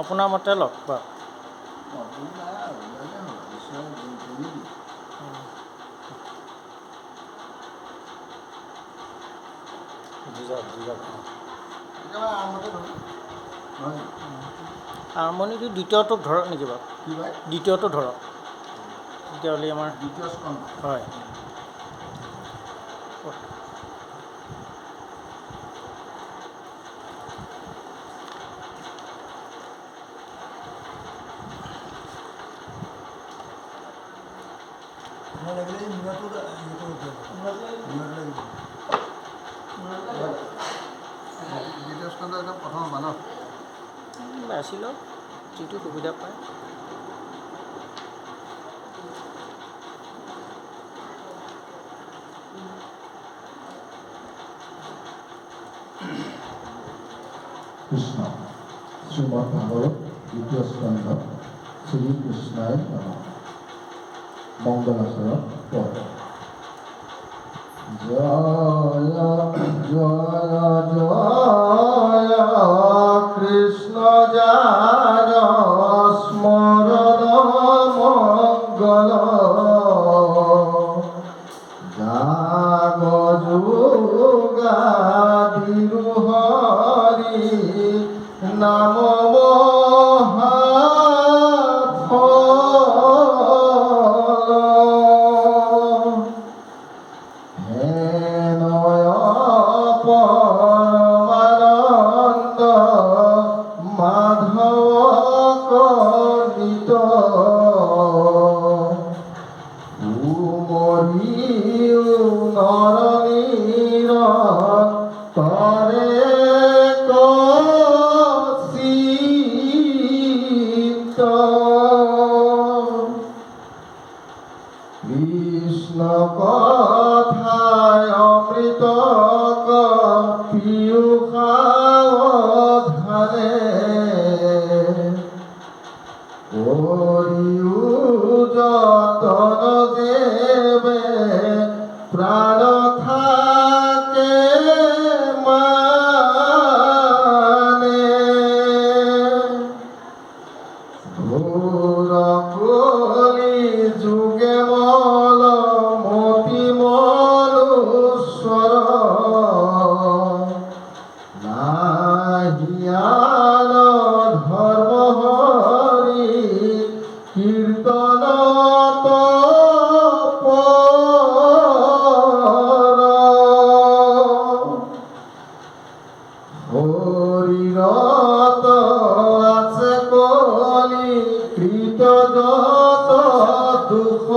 আপোনাৰ মতে লওক বা আৰম্ভণিটো দ্বিতীয়টো ধৰক নেকি বাৰু? দ্বিতীয়টো ধৰক তেতিয়াহ'লে আমাৰ দ্বিতীয় স্কন্ধ হয়। বাছি লওক যিটো সুবিধা পায়। কৃষ্ণ শ্রীমদ্ ভাগবত দ্বিতীয় স্কন্ধ শ্রীকৃষ্ণায় নমঃ। মঙ্গলাচরণ পদ। জয় জয় জয় কৃষ্ণ যার স্মরণ মঙ্গল জাগ যোগাদিরু হরি নাম মাধৱ কলিত উমৰিও নৰনীৰ তৰে কচিত কৃষ্ণ কথায় অমৃত পীয়ুষাৱধানে কৰিও যতন দেৱে প্ৰাণ থাকে মানে ঘোৰ কলি যুগে মল মতি মনুস্বৰ নাহিয়ান ধৰ্ম হৰি কীৰ্তনত শৰীৰত আছে কলি কৃত যত দুখ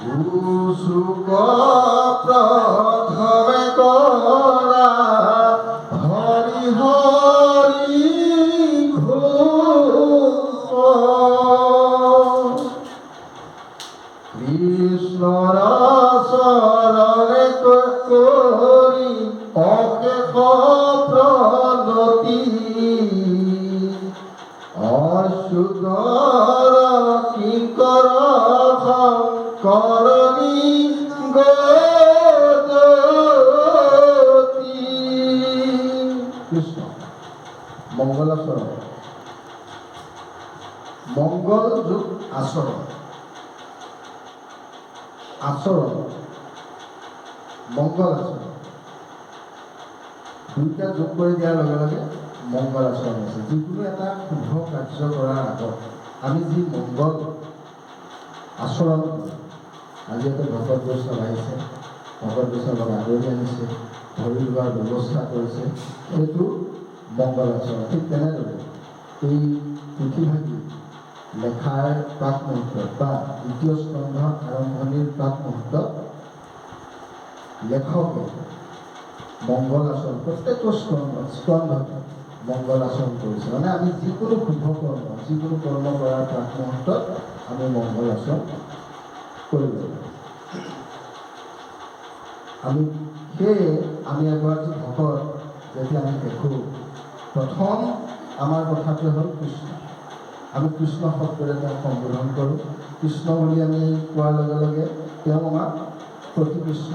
দুচুক প্ৰথমে কৰা হৰি হৰি ঘোষ কৃষ্ণৰ চৰণে কৰি অশেষ প্ৰণতি অসুদৰ কিংকৰ শংকৰণী গতি কৃষ্ণ মংগলাচৰণ মংগল যুগ আচৰণ আচৰণ মংগল আচৰণ দুইটা যোগ কৰি দিয়াৰ লগে লগে মংগল আচৰণ আছে যিকোনো এটা শুভ কাৰ্য কৰাৰ আগত আমি যি মংগল আচৰণ আজি এটা ভকত বৈষ্ণৱ আহিছে ভকত বৈষ্ণৱক আদৰি আনিছে ধৰি লোৱাৰ ব্যৱস্থা কৰিছে সেইটো মংগল আচৰণ ঠিক তেনেদৰে এই পুথিভাগী লেখাৰ প্ৰাক মুহূৰ্তত বা দ্বিতীয় স্কন্ধ আৰম্ভণিৰ প্ৰাক মুহূৰ্তত লেখকে মংগল আচৰণ প্ৰত্যেকটো স্কন্ধত মংগল আচৰণ কৰিছে মানে আমি যিকোনো শুভ কৰ্ম যিকোনো কৰ্ম কৰাৰ প্ৰাক মুহূৰ্তত আমি মংগল আচৰণ কৰিব লাগিব আমি সেয়ে আমি এগৰাকী ভকত যেতিয়া আমি দেখোঁ প্ৰথম আমাৰ কথাটোৱে হ'ল কৃষ্ণ আমি কৃষ্ণ শব্দৰে তেওঁক সম্বোধন কৰোঁ কৃষ্ণ বুলি আমি কোৱাৰ লগে লগে তেওঁ আমাক প্ৰতি কৃষ্ণ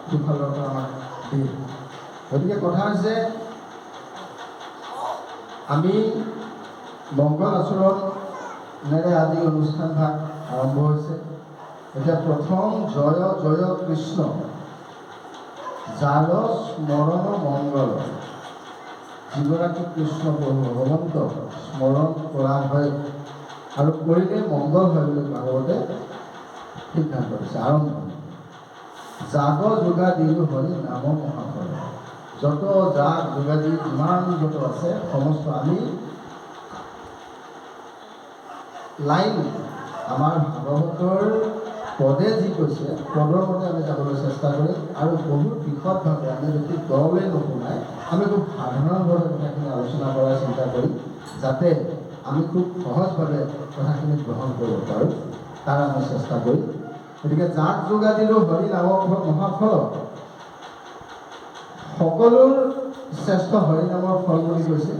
সিফালৰ পৰা আমাক দিয়ে গতিকে কথা হৈছে আমি মংগল আচৰণেৰে আজি অনুষ্ঠানভাগ আৰম্ভ হৈছে এতিয়া প্ৰথম জয় জয় কৃষ্ণ যাৰ স্মৰণ মংগল যিগৰাকী কৃষ্ণ ভগৱন্ত স্মৰণ কৰা হয় আৰু কৰিলে মংগল হয় বুলি ভাগৱতে সিদ্ধান্ত দিছে আৰম্ভ জাগ যোগাদি হৰি নাম মহাফল যত জাগ যোগাদি যিমান যত আছে সমস্ত আমি লাইন আমাৰ ভাগৱতৰ পদে যি কৈছে পদৰ মতে আমি যাবলৈ চেষ্টা কৰিম আৰু বহুত বিশদভাৱে আমি যদি দলে নুশুনাই আমি খুব সাধাৰণভাৱে কথাখিনি আলোচনা কৰাৰ চিন্তা কৰিম যাতে আমি খুব সহজভাৱে কথাখিনি গ্ৰহণ কৰিব পাৰোঁ তাৰ আমি চেষ্টা কৰিম গতিকে জাক যোগাদিলো হৰি নাম মহাফল সকলোৰ শ্ৰেষ্ঠ হৰি নামৰ ফল বুলি কৈছে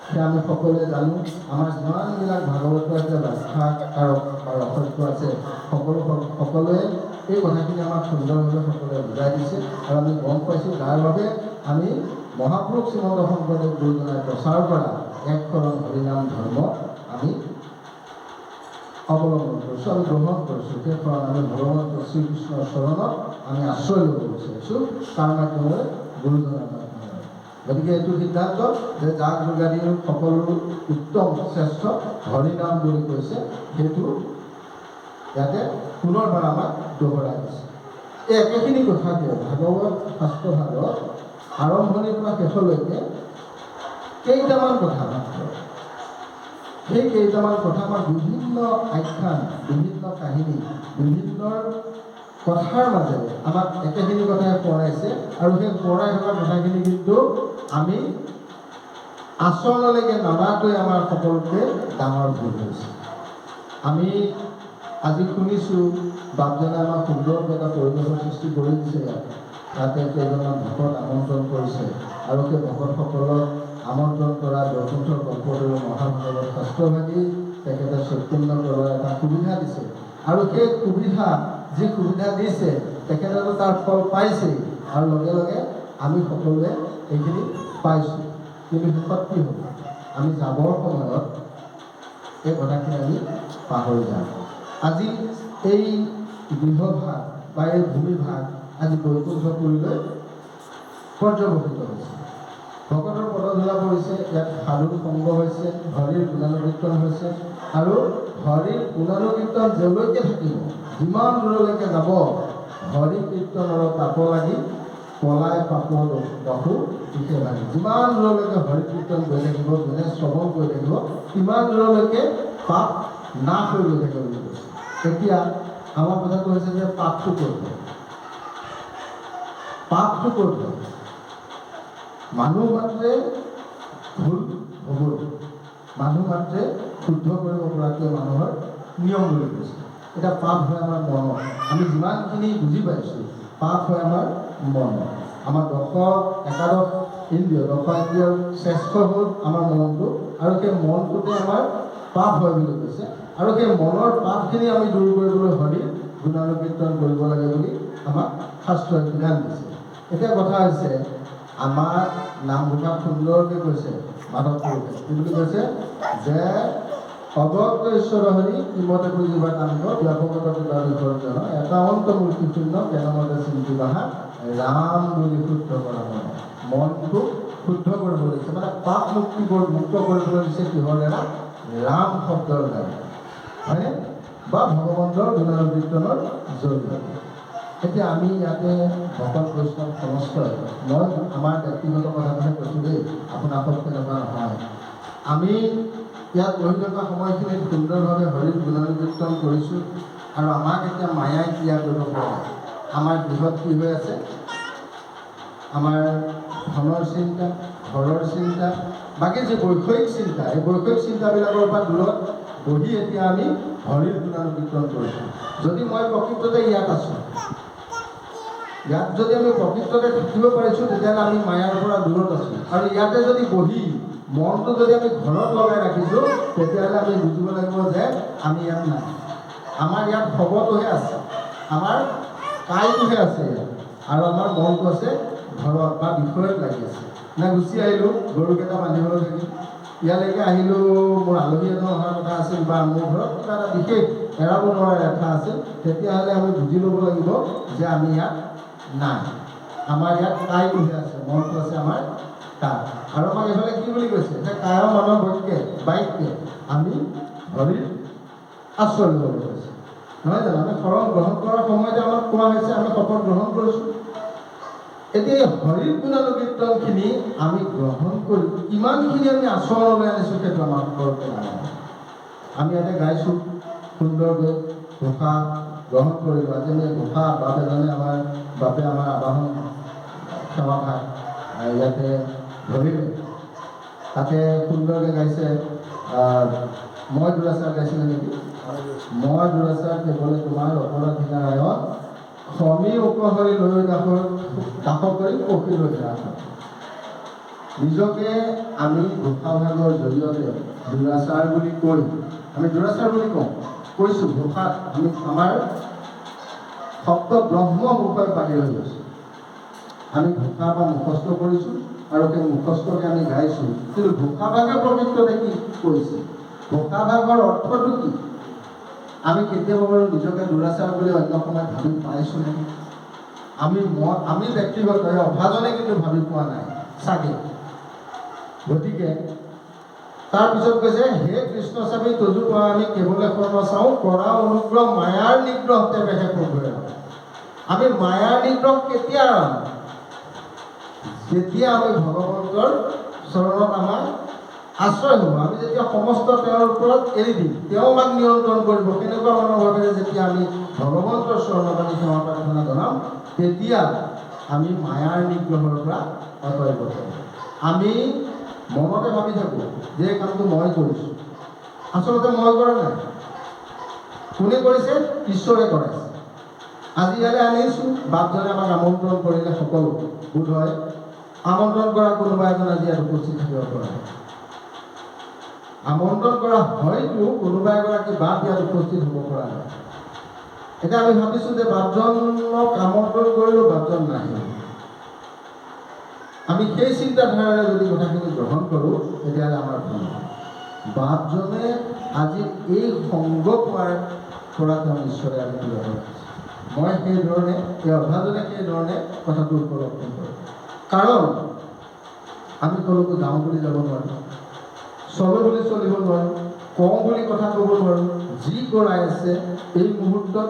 সেয়া আমি সকলোৱে জানো আমাৰ যিমানবিলাক ভাগৱতৰ যে ব্যাখ্যাকাৰক আৰু অসত্য আছে সকলোৱে এই কথাখিনি আমাক সুন্দৰভাৱে সকলোৱে বুজাই দিছে আৰু আমি গম পাইছোঁ যাৰ বাবে আমি মহাপুৰুষ শ্ৰীমন্ত শংকৰদেৱ গুৰুজনাই প্ৰচাৰ কৰা এক শৰণ হৰিনাম ধৰ্ম আমি অৱলম্বন কৰিছোঁ আমি গ্ৰহণ কৰিছোঁ সেই শৰণ আমি ভগৱন্ত শ্ৰীকৃষ্ণৰ চৰণত আমি আশ্ৰয় ল'ব বিচাৰিছোঁ তাৰ মাধ্যমেৰে গুৰুজনাৰ মাধ্যমেৰে গতিকে এইটো সিদ্ধান্ত যে জাক যোগাদিৰ সকলো উত্তম শ্ৰেষ্ঠ হৰিনাম বুলি কৈছে সেইটো ইয়াতে পুনৰবাৰ আমাক দোহৰাই দিছে এই একেখিনি কথাকে ভাগৱত শাস্ত্ৰভাগত আৰম্ভণিৰ পৰা শেষলৈকে কেইটামান কথা মাত্ৰ। সেই কেইটামান কথা আমাৰ বিভিন্ন আখ্যান, বিভিন্ন কাহিনী, বিভিন্ন কথাৰ মাজেৰে আমাক একেখিনি কথাই পঢ়াইছে আৰু সেই পঢ়াই থকা কথাখিনি কিন্তু আমি আচৰণলৈকে ননাকৈ আমাৰ সকলোকে ডাঙৰ ভুল হৈছে। আমি আজি শুনিছোঁ বাপজনে আমাক সুন্দৰকৈ এটা পৰিৱেশৰ সৃষ্টি কৰি দিছে ইয়াত। তাতে কেইজনমান ভকত আমন্ত্ৰণ কৰিছে আৰু সেই ভকতসকলক আমন্ত্ৰণ কৰা বৈকুণ্ঠ কল্পতৰু মহাভাগৱত শাস্ত্ৰভাগী তেখেতে চৈতন্য কৰাৰ এটা সুবিধা দিছে আৰু সেই সুবিধা যি সুবিধা দিছে তেখেতেতো তাৰ ফল পাইছেই আৰু লগে লগে আমি সকলোৱে এইখিনি পাইছোঁ। কিন্তু শেষত কি হ'ব? আমি যাবৰ সময়ত এই কথাখিনি আমি পাহৰি যাওঁ। আজি এই গৃহভাগ বা এই ভূমিভাগ আজি বৈকুণ্ঠপুৰীলৈ পৰ্যবসিত হৈছে। ভকতৰ পদধূলা পৰিছে, ইয়াত সাধুৰ সংগ হৈছে, হৰিৰ গুণানুকীৰ্তন হৈছে আৰু হৰিৰ গুণানুকীৰ্তন যলৈকে থাকিব, যিমান দূৰলৈকে যাব, হৰি কীৰ্তনৰ তাপ লাগি পলাই পাপৰ বাহু পিঠে লাগি। যিমান দূৰলৈকে হৰি কীৰ্তন গৈ থাকিব, যোনে শ্ৰৱণ কৰি থাকিব, সিমান দূৰলৈকে পাপ নাশ হৈ গৈ থাকিব বুলি কৈছে। এতিয়া আমাৰ কথাটো হৈছে যে পাপটো ক'ত হয়? পাপটো ক'ত হয়? মানুহ মাত্ৰে ভুল হ'বই, মানুহ মাত্ৰে শুদ্ধ কৰিব পৰাটোৱে মানুহৰ নিয়ম বুলি কৈছে। এতিয়া পাপ হয় আমাৰ মনত। আমি যিমানখিনি বুজি পাইছোঁ, পাপ হয় আমাৰ মনত। আমাৰ একাদশ ইন্দ্ৰিয়, ইন্দ্ৰিয়ৰ শ্ৰেষ্ঠ হ'ল আমাৰ মনটো আৰু সেই মনটোতে আমাৰ পাপ হয় বুলি কৈছে। আৰু সেই মনৰ পাপখিনি আমি দূৰ কৰিবলৈ হৰি গুণানুকীৰ্তন কৰিব লাগে বুলি আমাক শাস্ত্ৰই বিধান দিছে। এতিয়া কথা হৈছে, আমাৰ নামঘোষাত সুন্দৰকৈ কৈছে মাধৱ পুৰুষে, কি বুলি কৈছে যে অৱক্ত ঈশ্বৰ হৰি কিমতে পুজিবা কাণ্ড ব্যাপকতা কিবা বিসৰ্জন এটা অন্তমূৰ্তি শূন্য কেনমতে চিন্তি বাহা ৰাম বুলি শুদ্ধ কৰা হয়। মনটো শুদ্ধ কৰিব লাগিছে, মানে পাপ মুক্ত কৰিবলৈ দিছে কিহৰ দ্বাৰা? ৰাম শব্দৰ দ্বাৰা, হয়নে? বা ভগৱন্তৰ গুণানুকীৰ্তনৰ জৰিয়তে। এতিয়া আমি ইয়াতে ভকত বৈষ্ণৱ সমস্তই, মই আমাৰ ব্যক্তিগত কথাটোহে কৈছোঁ দেই, আপোনালোকক তেনেকুৱা নহয়। আমি ইয়াত বহি থকা সময়খিনিত সুন্দৰভাৱে হৰিৰ গুণানুকীৰ্তন কৰিছোঁ আৰু আমাক এতিয়া মায়াই ক্ৰিয়া কৰিব পৰা নাই। আমাৰ গৃহত কি হৈ আছে? আমাৰ ধনৰ চিন্তা, ঘৰৰ চিন্তা, বাকী যি বৈষয়িক চিন্তা, এই বৈষয়িক চিন্তাবিলাকৰ পৰা দূৰত বহি এতিয়া আমি হৰিৰ গুণানুকীৰ্তন কৰিছোঁ। যদি মই প্ৰকৃততে ইয়াত আছোঁ, ইয়াত যদি আমি প্ৰকৃততে থাকিব পাৰিছোঁ, তেতিয়াহ'লে আমি মায়াৰ পৰা দূৰত আছোঁ। আৰু ইয়াতে যদি বহি মনটো যদি আমি ঘৰত লগাই ৰাখিছোঁ, তেতিয়াহ'লে আমি বুজিব লাগিব যে আমি ইয়াত নাই। আমাৰ ইয়াত খবৰটোহে আছে, আমাৰ কাইটোহে আছে ইয়াত, আৰু আমাৰ মনটো আছে ঘৰত বা বিষয়ত লাগি আছে। নে গুচি আহিলোঁ, গৰুকেইটা বান্ধিবলৈ থাকিল, ইয়ালৈকে আহিলোঁ, মোৰ আলহী এজন অহাৰ কথা আছিল বা মোৰ ঘৰত কিবা এটা বিশেষ এৰাব নোৱাৰা ৰেখা আছিল, তেতিয়াহ'লে আমি বুজি ল'ব লাগিব যে আমি ইয়াত নাই। আমাৰ ইয়াত কাইটোহে আছে, মনটো আছে আমাৰ তাত। আৰু আমাক এইফালে কি বুলি কৈছে যে কায়ৰ মানৰ বাইককে আমি হৰিৰ আশ্ৰয় ল'বলৈ কৈছে, নহয় জানো? আমি শৰণ গ্ৰহণ কৰাৰ সময়তে আমাক কোৱা হৈছে, আমি শপত গ্ৰহণ কৰিছোঁ। এতিয়া এই হৰিৰ গুণানুকীৰ্তনখিনি আমি গ্ৰহণ কৰি কিমানখিনি আমি আচৰণলৈ আনিছোঁ সেইটো আমাৰ ওপৰতে নাই। আমি ইয়াতে গাইছোঁ সুন্দৰকৈ, ঘোষা গ্ৰহণ কৰিলোঁ। আজি আমি ঘোষা বাপ এজনে বাপে আমাৰ আবাহন সেৱা ভাগ ইয়াতে ধৰিলে, তাতে সুন্দৰকৈ গাইছে। মই দুৰাচাৰ গাইছিলে নেকি? মই দুৰাচাৰ কেৱলে তোমাৰ অপৰাধীনাৰায়ণ সমী উপহৰি লৈ দাস কৰি পক্ষী লৈ ৰাখা। নিজকে আমি ঘোষাভাগৰ জৰিয়তে দুৰাচাৰ বুলি কৈ, আমি দুৰাচাৰ বুলি কৈছোঁ। ঘোষাত আমি আমাৰ শব্দ ব্ৰহ্ম মুখৰ বাহিৰ হৈ গৈছোঁ। আমি ঘোষা বা মুখস্থ কৰিছোঁ আৰু সেই মুখস্থকে আমি গাইছোঁ, কিন্তু ঘোষাভাগে প্ৰকৃততে কি কৈছে? ঘোষাভাগৰ অৰ্থটো কি? আমি কেতিয়াবা বাৰু নিজকে দুৰাচাৰ বুলি অন্য সময়ত ভাবি পাইছোঁ নেকি? আমি ব্যক্তিগত অভাজনে কিন্তু ভাবি পোৱা নাই চাগে। গতিকে তাৰপিছত কৈছে, হে কৃষ্ণ স্বামী তজু পৰা আমি কেৱলে কৰ্ম চাওঁ, কৰা অনুগ্ৰহ মায়াৰ নিগ্ৰহ তেৱেহে প্ৰভুৱে। আমি মায়াৰ নিগ্ৰহ কেতিয়া আৰম্ভ? যেতিয়া আমি ভগৱন্তৰ চৰণত আমাৰ আশ্ৰয় হ'ব। আমি যেতিয়া সমস্ত তেওঁৰ ওপৰত এৰি দিম, তেওঁ আমাক নিয়ন্ত্ৰণ কৰিব, সেনেকুৱা মনোভাৱেৰে যেতিয়া আমি ভগৱন্তৰ চৰণত আমি সেৱা প্ৰাৰ্থনা জনাম, তেতিয়া আমি মায়াৰ নিগ্ৰহৰ পৰা আঁতৰিব পাৰিম। আমি মনতে ভাবি থাকোঁ যে এই কামটো মই কৰিছোঁ, আচলতে মই কৰা নাই। কোনে কৰিছে? ঈশ্বৰে কৰাইছে। আজি ইয়ালৈ আনিছোঁ, বাপজনে আমাক আমন্ত্ৰণ কৰিলে, সকলো বোধ হয় আমন্ত্ৰণ কৰা কোনোবা এজন আজি ইয়াত উপস্থিত থাকিব পৰা নাই। আমন্ত্ৰণ কৰা হয়তো কোনোবা এগৰাকী বাপ ইয়াত উপস্থিত হ'ব পৰা নাই। এতিয়া আমি ভাবিছোঁ যে বাপজনক আমন্ত্ৰণ কৰিলোঁ, বাপজন নাহিল। আমি সেই চিন্তাধাৰাৰে যদি কথাখিনি গ্ৰহণ কৰোঁ, তেতিয়াহ'লে আমাৰ ভুল। বাপজনে আজি এই সংগ পোৱাৰ পৰা তেওঁ ঈশ্বৰে আমি বিৰত ৰাখিছে। মই সেইধৰণে, এই অভাজনে সেইধৰণে কথাটো উপলব্ধি কৰোঁ। কাৰণ আমি ক'লৈকো যাওঁ বুলি যাব নোৱাৰোঁ, চলো বুলি চলিব নোৱাৰোঁ, কওঁ বুলি কথা ক'ব নোৱাৰোঁ। যি কৰাই আছে এই মুহূৰ্তত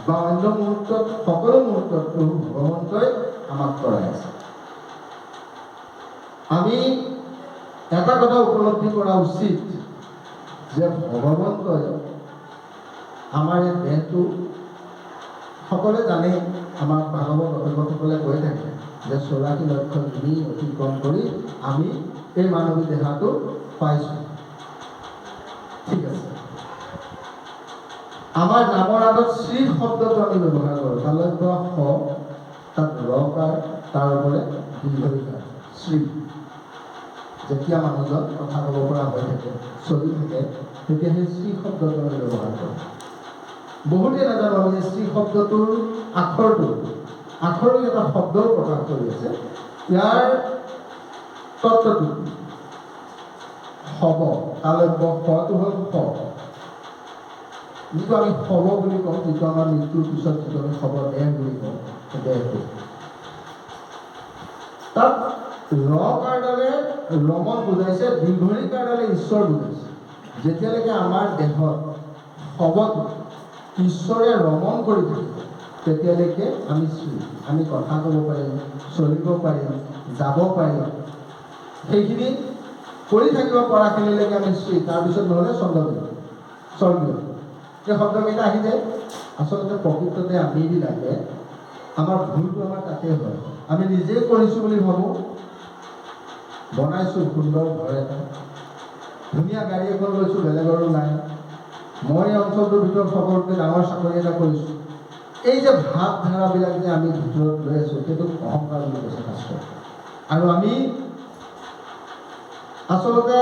বা অন্য মুহূৰ্তত, সকলো মুহূৰ্তত প্ৰভু ভগৱন্তই আমাক কৰাই আছে। আমি এটা কথা উপলব্ধি কৰা উচিত যে ভগৱন্তই আমাৰ এই দেহটো, সকলোৱে জানে, আমাৰ ভাগৱত অভিভাৱকসকলে কৈ থাকে যে 84 লক্ষ যোনি অতিক্ৰম কৰি আমি এই মানৱী দেহাটো পাইছোঁ। ঠিক আছে, আমাৰ নামৰ আগত শ্ৰী শব্দটো আমি ব্যৱহাৰ কৰোঁ। তালব্য স, তাত ৰকাৰ, তাৰ ওপৰে দীৰ্ঘিকাৰ শ্ৰী। যেতিয়া মানুহজন কথা ক'ব পৰা হৈ থাকে, চলি থাকে, তেতিয়া সেই শ্ৰী শব্দটো আমি ব্যৱহাৰ কৰোঁ। বহুতে নাজানো আমি যে শ্ৰী শব্দটোৰ আখৰটো এটা শব্দৰ প্ৰকাশ কৰি আছে। ইয়াৰ তত্ত্বটো হব, তালব্য সটো হ'ল স, যিটো আমি হব বুলি কওঁ, যিটো আমাৰ মৃত্যুৰ পিছত যিটো আমি হব দেহ বুলি কওঁ, দেহটো। তাত ৰকাৰডালে ৰমন বুজাইছে, দীৰ্ঘৰিকাৰডালে ঈশ্বৰ বুজাইছে। যেতিয়ালৈকে আমাৰ দেহত হবটো ঈশ্বৰে ৰমন কৰি থাকিব, তেতিয়ালৈকে আমি শ্ৰী, আমি কথা ক'ব পাৰিম, চলিব পাৰিম, যাব পাৰিম। সেইখিনি কৰি থাকিব পৰাখিনিলৈকে আমি শ্ৰী, তাৰপিছত নহ'লে স্বৰ্গীয়। এই শব্দকেইটা আহি যায়। আচলতে প্ৰকৃততে আমিবিলাকে আমাৰ ভুলটো আমাৰ তাতে হয়। আমি নিজেই কৰিছোঁ বুলি ভাবোঁ, বনাইছোঁ সুন্দৰ ঘৰ এটা, ধুনীয়া গাড়ী এখন লৈছোঁ, বেলেগৰো নাই। মই এই অঞ্চলটোৰ ভিতৰত সকলোতকৈ ডাঙৰ চাকৰি এটা কৰিছোঁ। এই যে ভাৱধাৰাবিলাক যে আমি ভিতৰত লৈ আছোঁ, সেইটো অহংকাৰ বুলি কৈছে শাস্ত্ৰত। আৰু আমি আচলতে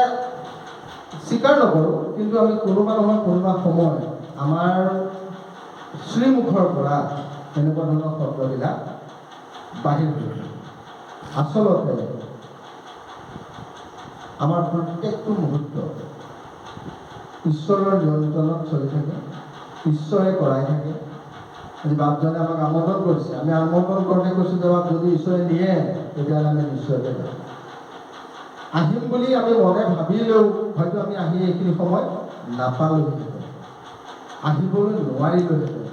স্বীকাৰ নকৰোঁ, কিন্তু আমি কোনোবা নহয় কোনোবা সময় আমাৰ শ্ৰীমুখৰ পৰা এনেকুৱা ধৰণৰ শব্দবিলাক বাহিৰ হৈ যায়। আচলতে আমাৰ প্ৰত্যেকটো মুহূৰ্ত ঈশ্বৰৰ নিয়ন্ত্ৰণত চলি থাকে, ঈশ্বৰে কৰাই থাকে। আজি বাপজনে আমাক আমন্ত্ৰণ কৰিছে, আমি আমন্ত্ৰণ কৰোঁতে কৈছোঁ যে বাপ যদি ঈশ্বৰে নিয়ে তেতিয়াহ'লে আমি নিশ্চয়কৈ যাম। আহিম বুলি আমি মনে ভাবিলেও হয়তো আমি আহি এইখিনি সময় নাপালোঁহেঁতেন, আহিবলৈ নোৱাৰিলোঁহেঁতেন।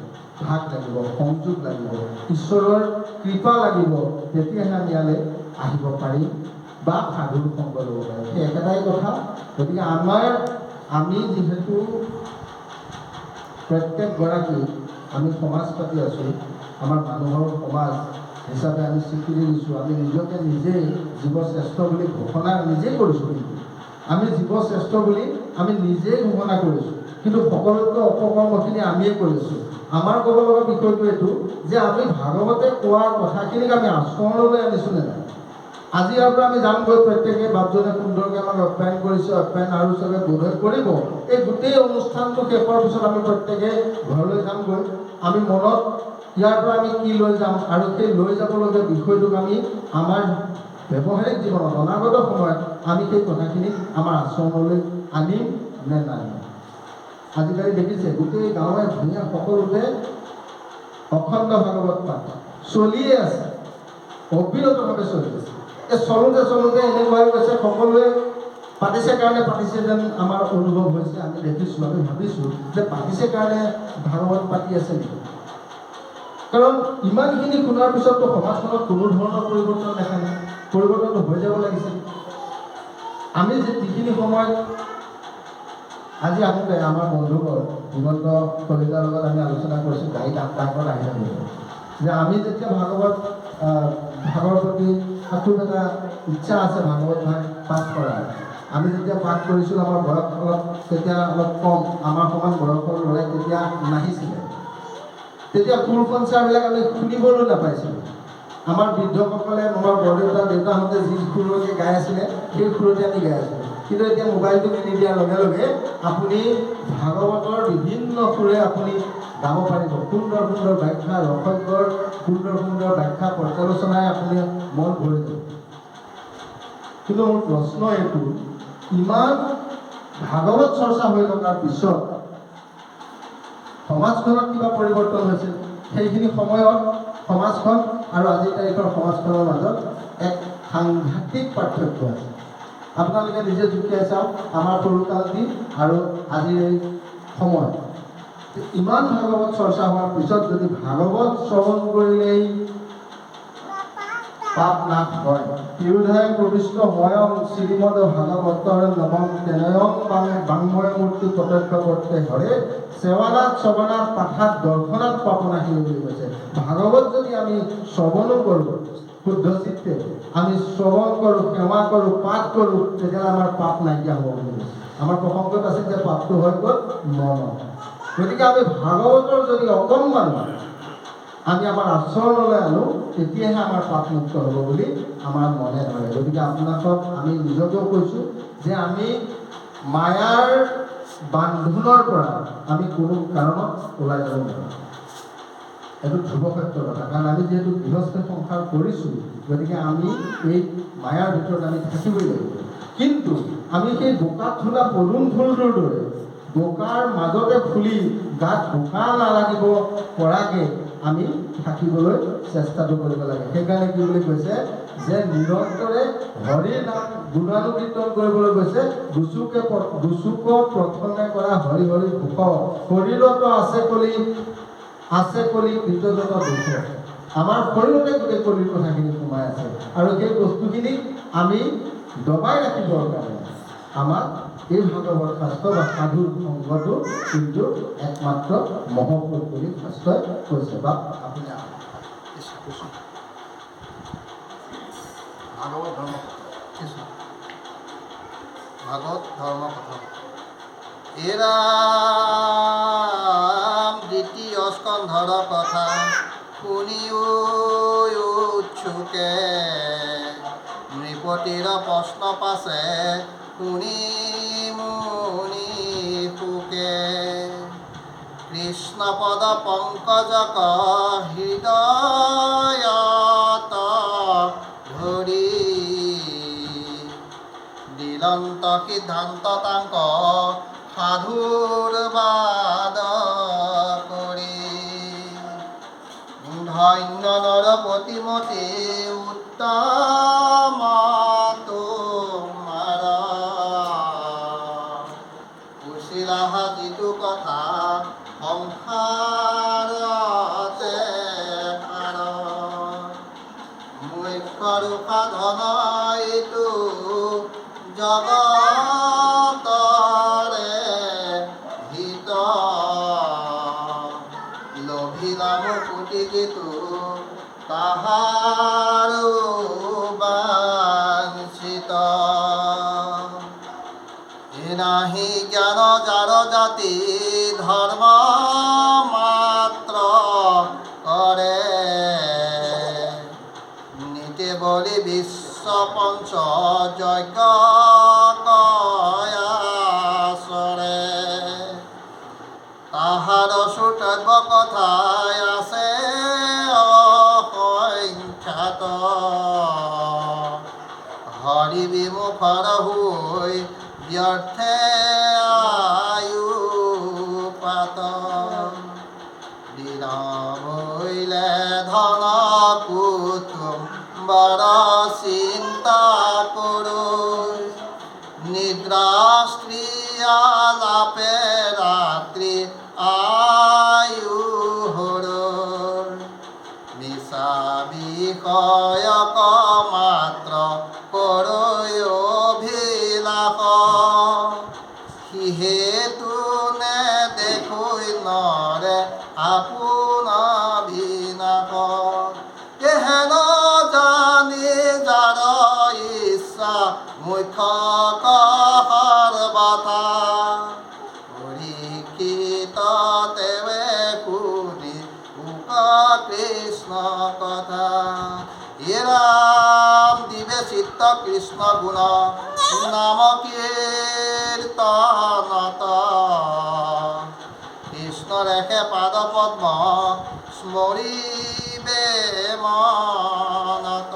ভাগ লাগিব, সংযোগ লাগিব, ঈশ্বৰৰ কৃপা লাগিব, তেতিয়াহে আমি ইয়ালৈ আহিব পাৰিম বা সাধুৰ সংগ ল'ব পাৰিম। সেই একেটাই কথা। গতিকে আমি যিহেতু প্ৰত্যেকগৰাকী আমি সমাজ পাতি আছোঁ, আমাৰ মানুহৰ সমাজ হিচাপে আমি স্বীকৃতি দিছোঁ, আমি নিজকে নিজেই জীৱশ্ৰেষ্ঠ বুলি ঘোষণা নিজেই কৰিছোঁ। কিন্তু আমি জীৱশ্ৰেষ্ঠ বুলি আমি নিজেই ঘোষণা কৰিছোঁ, কিন্তু সকলোতকৈ অপকৰ্মখিনি আমিয়ে কৰিছোঁ। আমাৰ ক'ব লগা বিষয়টো এইটো যে আমি ভাগৱতে কোৱা কথাখিনিক আমি আচৰণলৈ আনিছোঁ নে নাই। আজি ইয়াৰ পৰা আমি যামগৈ, প্ৰত্যেকে বাপজনে সুন্দৰকৈ আমাক আপ্যায়ন কৰিছে, আপ্যায়ন আৰু চাগে বোধহয় কৰিব। এই গোটেই অনুষ্ঠানটো শেষ হোৱাৰ পিছত আমি প্ৰত্যেকে ঘৰলৈ যামগৈ। আমি মনত ইয়াৰ পৰা আমি কি লৈ যাম, আৰু সেই লৈ যাবলগীয়া বিষয়টোক আমি আমাৰ ব্যৱহাৰিক জীৱনত অনাগত সময়ত আমি সেই কথাখিনি আমাৰ আচৰণলৈ আনিম নে নানিম। আজিকালি দেখিছে গোটেই গাঁৱে ভূঞে সকলোতে অখণ্ড ভাগৱত পাঠ চলিয়ে আছে, অবিৰতভাৱে চলি আছে। এই চলোতে এনেকুৱা হৈ গৈছে, সকলোৱে পাতিছে কাৰণে পাতিছে যেন আমাৰ অনুভৱ হৈছে। আমি দেখিছোঁ, আমি ভাবিছোঁ যে পাতিছে কাৰণে ভাগৱত পাতি আছে নেকি। কাৰণ ইমানখিনি শুনাৰ পিছততো সমাজখনত কোনো ধৰণৰ পৰিৱৰ্তন দেখা নাই। পৰিৱৰ্তনটো হৈ যাব লাগিছিল। আমি যিখিনি সময়ত আজি আহোঁতে আমাৰ বন্ধুবোৰ হিমন্ত কলিতাৰ লগত আমি আলোচনা কৰিছোঁ, গাড়ীত আগত আহি থাকোঁ যে আমি যেতিয়া ভাগৰ প্ৰতি খুব এটা ইচ্ছা আছে ভাগৱত পাঠ কৰাৰ। আমি যেতিয়া পাঠ কৰিছিলোঁ আমাৰ বয়স তেতিয়া অলপ কম, আমাৰ সমান বয়সৰ ল'ৰাই তেতিয়া নাহিছিলে। তেতিয়া সুৰ সঞ্চাৰবিলাক আমি শুনিবলৈ নাপাইছিলোঁ। আমাৰ বৃদ্ধসকলে, আমাৰ বৰদেউতা দেউতাহঁতে যি সুৰকে গাই আছিলে সেই সুৰতে আমি গাই আছিলোঁ। কিন্তু এতিয়া মোবাইলটো কিনি দিয়াৰ লগে লগে আপুনি ভাগৱতৰ বিভিন্ন সুৰে আপুনি গাব পাৰিব। সুন্দৰ সুন্দৰ ব্যাখ্যা, ৰসজ্ঞৰ সুন্দৰ সুন্দৰ ব্যাখ্যা পৰ্যালোচনাই আপুনি মন ভৰি যাব। কিন্তু মোৰ প্ৰশ্ন এইটো, ইমান ভাগৱত চৰ্চা হৈ থকাৰ পিছত সমাজখনত কিবা পৰিৱৰ্তন হৈছে? সেইখিনি সময়ত সমাজখন আৰু আজিৰ তাৰিখৰ সমাজখনৰ মাজত এক সাংঘাতিক পাৰ্থক্য আছে। আপোনালোকে নিজে জুকিয়াই চাওক, আমাৰ সৰুকালটি আৰু আজিৰ এই সময়। ইমান ভাগৱত চৰ্চা হোৱাৰ পিছত যদি ভাগৱত শ্ৰৱণ কৰিলেই পাপ নাশ হয়, তিৰোধায় প্ৰবিষ্ট ময়ং শ্ৰীমদ ভাগৱতৰ নমং তেনেয়ং বাংময় মূৰ্তি প্ৰত্যক্ষ কৰতে হৰে সেৱানাথ শ্ৰৱণাথ পাঠাত দৰ্শনাথ পাপনাশী বুলি কৈছে। ভাগৱত যদি আমি শ্ৰৱণো কৰোঁ শুদ্ধ চিত্তে, আমি শ্ৰৱণ কৰোঁ, সেৱা কৰোঁ, পাঠ কৰোঁ, তেতিয়াহ'লে আমাৰ পাপ নাইকিয়া হ'ব বুলি কৈছে। আমাৰ প্ৰসংগত আছে যে পাপটো হৈ গ'ল মন। গতিকে আমি ভাগৱতৰ যদি অকণমান আমি আমাৰ আচৰণলৈ আনো, তেতিয়াহে আমাৰ পাপমুক্ত হ'ব বুলি আমাৰ মনে ধৰে। গতিকে আপোনালোকক আমি নিজকেও কৈছোঁ যে আমি মায়াৰ বান্ধোনৰ পৰা আমি কোনো কাৰণত ওলাই যাব নোৱাৰোঁ। এইটো ধ্ৰুৱ সত্য কথা। কাৰণ আমি যিহেতু গৃহস্থ সংসাৰ কৰিছোঁ, গতিকে আমি এই মায়াৰ ভিতৰত আমি থাকিবই লাগিব। কিন্তু আমি সেই বোকাত ধোলা পদুম ফুলটোৰ দৰে বোকাৰ মাজতে ফুলি গাত বোকা নালাগিব পৰাকৈ আমি থাকিবলৈ চেষ্টাটো কৰিব লাগে। সেইকাৰণে কি বুলি কৈছে যে নিৰন্তৰে হৰিৰ নাম গুণানুকীৰ্তন কৰিবলৈ কৈছে। গুচুক প্ৰথমে কৰা হৰি হৰি ভোক, শৰীৰত আছে কলি কৃতযত দুখ। আমাৰ শৰীৰতে গোটেই কলিৰ কথাখিনি সোমাই আছে, আৰু সেই বস্তুখিনিক আমি দবাই ৰাখিবৰ কাৰণে আমাক এই ভাগৱত শাস্ত্ৰ বা সাধুৰ সংগটো কিন্তু একমাত্ৰ মহৎ বুলি শাস্ত্ৰই কৈছে। বা আপুনি ভাগৱত ধৰ্ম কথা এৰাম দ্বিতীয় স্কন্ধৰ কথা শুনিও উৎসুকে, নৃপতিৰ প্ৰশ্ন পাছে শুনি মুনি ফুকে। কৃষ্ণপদ পংকজক হৃদয়ত ধৰি, দিলন্ত সিদ্ধান্ত তাংক সাধুৰ বাদ কৰি। ধন্য নৰ প্ৰতিমতি উত্তম তোমাৰ, কুশিলাহ যিটো কথা সংসাৰতে সাৰ। মুখ্যৰ সাধন এইটো জগতৰে হিত, লভিলা মুকুতি যিটো তাহাৰ বাঞ্ছিত। এনাহি জ্ঞান যাৰ জাতি ধৰ্ম মাত্ৰ কৰে, নিতে বলি বিশ্ব পঞ্চ যজ্ঞ কয়াচৰে। তাহাৰ শ্ৰোতব্য কথাই আছে অসংখ্যাত, হৰি বিমুখৰ হৈ ব্যৰ্থে আয়ু পাত। দিন হইলে ধন কুটুম বৰ চিন্তা কৰোঁ, নিদ্ৰা স্ত্ৰী আলাপে ৰাত্ৰি আয়ু হৰণ। মিছা বিষয়ক মাত্ৰ কৰৈ অভিলাষ, নাশ সিহেতু নেদেখৈ নৰে আপোনা বিনাশ কেহেন জানি যাৰ ইচ্ছা মুখ্য কহাৰ বাধা পৰীক্ষিত তেৱে শুনি কৃষ্ণ কথা হে ৰাম দিবে চিত্ত কৃষ্ণ গুণ নাম কীৰ্তনত কৃষ্ণ ৰেখে পাদ পদ্ম স্মৰিবে মনত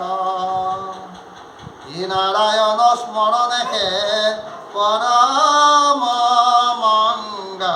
হে নাৰায়ণ স্মৰণেহে পৰম